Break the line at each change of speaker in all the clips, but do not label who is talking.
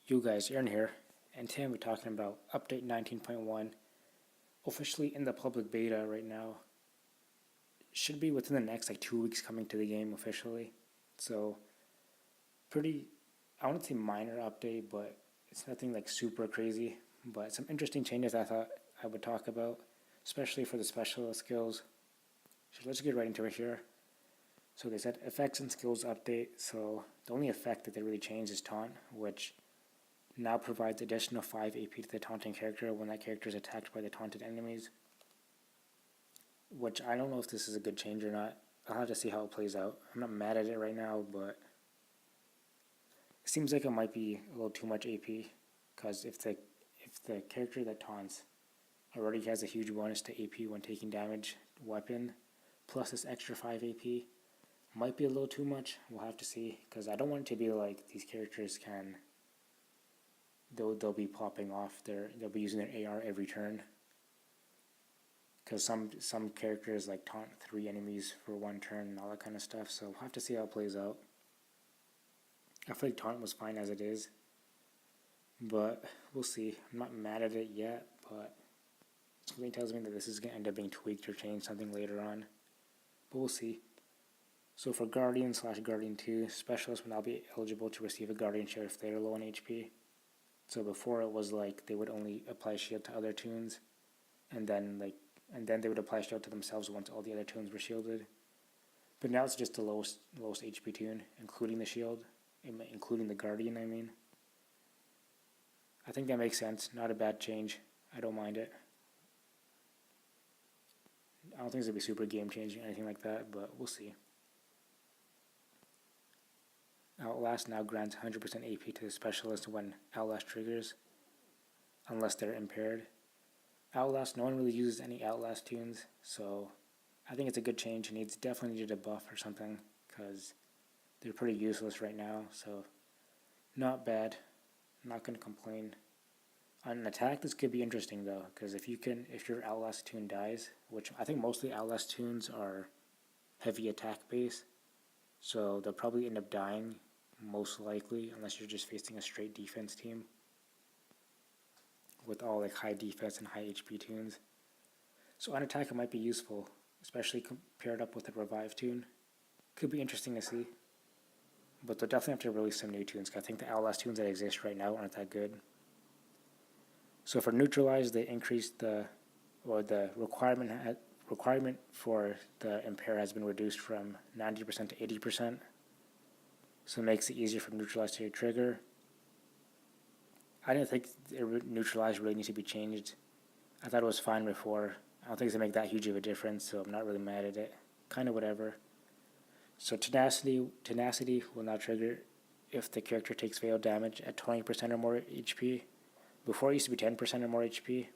You guys, Aaron here, and today we're talking about Update 19.1, officially in the public beta right now. Should be within the next 2 weeks coming to the game officially. So, pretty, I wouldn't say minor update, but it's nothing super crazy. But some interesting changes I thought I would talk about, especially for the specialist skills. So let's get right into it here. So they said effects and skills update. So the only effect that they really changed is taunt, which now provides additional 5 AP to the taunting character when that character is attacked by the taunted enemies. Which I don't know if this is a good change or not. I'll have to see how it plays out. I'm not mad at it right now, but it seems like it might be a little too much AP. Because if the character that taunts already has a huge bonus to AP when taking damage weapon, plus this extra 5 AP, might be a little too much. We'll have to see. Because I don't want it to be like these characters can... They'll be popping off they'll be using their AR every turn, because some characters taunt 3 enemies for 1 turn and all that kind of stuff. So we'll have to see how it plays out. I feel like taunt was fine as it is, but we'll see. I'm not mad at it yet, but something tells me that this is going to end up being tweaked or changed something later on, but we'll see. So for Guardian/Guardian 2, specialists will now be eligible to receive a guardianship if they are low on HP. So before it was they would only apply shield to other tunes, and then they would apply shield to themselves once all the other tunes were shielded. But now it's just the lowest HP tune, including the shield, including the Guardian. I mean, I think that makes sense. Not a bad change. I don't mind it. I don't think it's gonna be super game changing or anything like that, but we'll see. Outlast now grants 100% AP to the specialist when Outlast triggers, unless they're impaired. Outlast, no one really uses any Outlast tunes, so I think it's a good change, and it's definitely needed a buff or something, because they're pretty useless right now, so not bad. I'm not going to complain. On an attack, this could be interesting though, because if your Outlast tune dies, which I think mostly Outlast tunes are heavy attack base, so they'll probably end up dying, most likely, unless you're just facing a straight defense team with all high defense and high HP tunes. So on attack it might be useful, especially paired up with a revive tune. Could be interesting to see. But they'll definitely have to release some new tunes, because I think the Outlast tunes that exist right now aren't that good. So for neutralize, they increased the requirement for the impair has been reduced from 90% to 80%. So it makes it easier for neutralize to trigger. I didn't think neutralize really needs to be changed. I thought it was fine before. I don't think it's going to make that huge of a difference, so I'm not really mad at it. Kind of whatever. So tenacity will now trigger if the character takes fatal damage at 20% or more HP. Before it used to be 10% or more HP.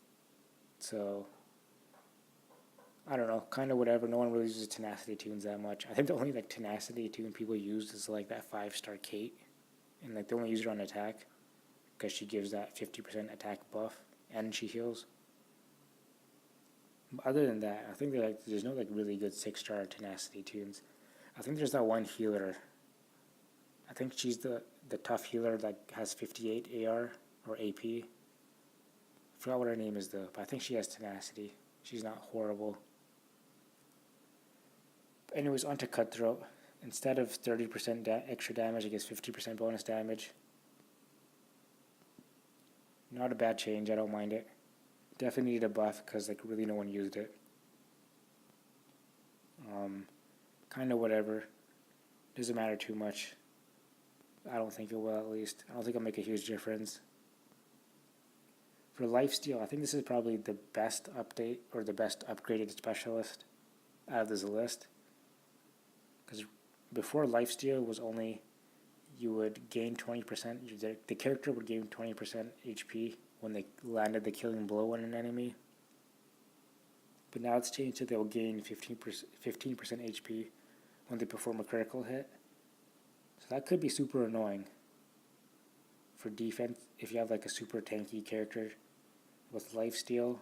So I don't know, kind of whatever. No one really uses tenacity tunes that much. I think the only tenacity tune people use is that 5-star Kate, and they only use her on attack because she gives that 50% attack buff and she heals. But other than that, I think there's no really good 6-star tenacity tunes. I think there's that one healer. I think she's the tough healer that has 58 AR or AP. I forgot what her name is though, but I think she has tenacity. She's not horrible. Anyways, on to Cutthroat. Instead of 30% extra damage, it gets 50% bonus damage. Not a bad change, I don't mind it. Definitely needed a buff, because really no one used it. Kind of whatever. Doesn't matter too much. I don't think it will, at least. I don't think it'll make a huge difference. For lifesteal, I think this is probably the best update, or the best upgraded specialist out of this list. Because before lifesteal was only, you would gain 20%, the character would gain 20% HP when they landed the killing blow on an enemy. But now it's changed to they'll gain 15% HP when they perform a critical hit. So that could be super annoying for defense if you have a super tanky character with lifesteal,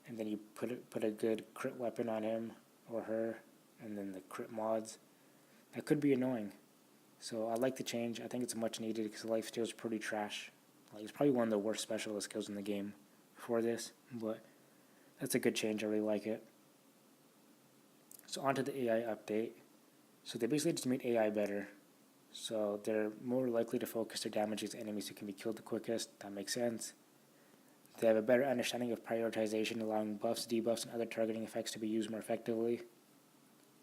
and then you put a good crit weapon on him or her, and then the crit mods. That could be annoying. So I like the change. I think it's much needed because lifesteal is pretty trash. Like, it's probably one of the worst specialist skills in the game for this, but that's a good change. I really like it. So onto the AI update. So they basically just made AI better. So they're more likely to focus their damage against enemies who can be killed the quickest. That makes sense. They have a better understanding of prioritization, allowing buffs, debuffs, and other targeting effects to be used more effectively.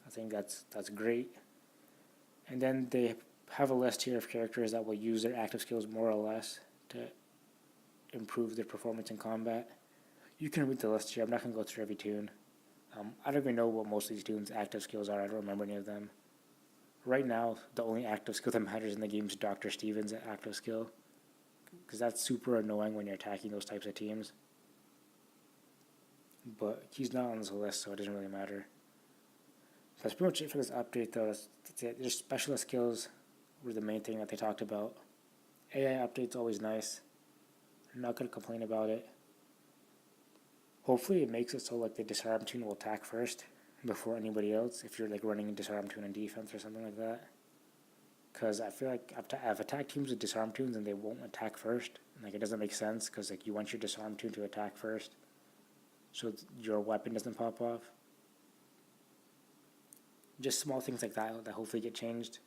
I think that's great. And then they have a list here of characters that will use their active skills more or less to improve their performance in combat. You can read the list here. I'm not going to go through every toon. I don't even know what most of these toons' active skills are. I don't remember any of them. Right now, the only active skill that matters in the game is Dr. Stevens' active skill, because that's super annoying when you're attacking those types of teams. But he's not on this list, so it doesn't really matter. That's pretty much it for this update, though. That's it. Their specialist skills were the main thing that they talked about. AI update's always nice. I'm not going to complain about it. Hopefully it makes it so like the disarm toon will attack first before anybody else if you're like running a disarm toon on defense or something like that. Because I feel like I've attacked teams with disarm toons and they won't attack first. Like, it doesn't make sense because like you want your disarm toon to attack first so your weapon doesn't pop off. Just small things like that hopefully get changed.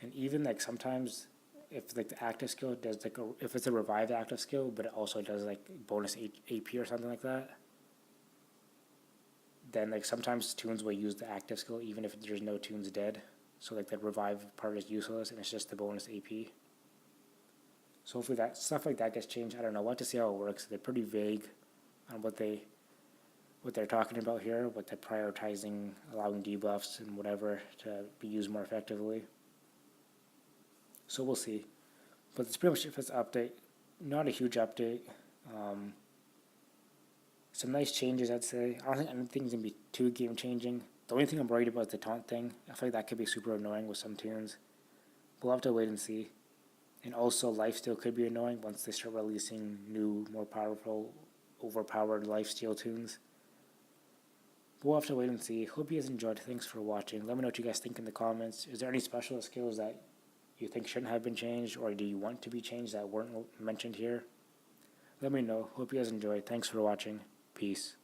And even like sometimes if like the active skill does like if it's a revived active skill but it also does like bonus AP or something like that, then like sometimes toons will use the active skill even if there's no toons dead. So like the revive part is useless and it's just the bonus AP. So hopefully that stuff like that gets changed. I don't know. We'll have to see how it works. They're pretty vague on what they're talking about here, what they're prioritizing, allowing debuffs and whatever to be used more effectively. So we'll see. But it's pretty much it for this update. Not a huge update. Some nice changes, I'd say. I don't think anything's going to be too game changing. The only thing I'm worried about is the taunt thing. I feel like that could be super annoying with some toons. We'll have to wait and see. And also, lifesteal could be annoying once they start releasing new, more powerful, overpowered lifesteal toons. But we'll have to wait and see. Hope you guys enjoyed. Thanks for watching. Let me know what you guys think in the comments. Is there any special skills that you think shouldn't have been changed, or do you want to be changed that weren't mentioned here? Let me know. Hope you guys enjoyed. Thanks for watching. Peace.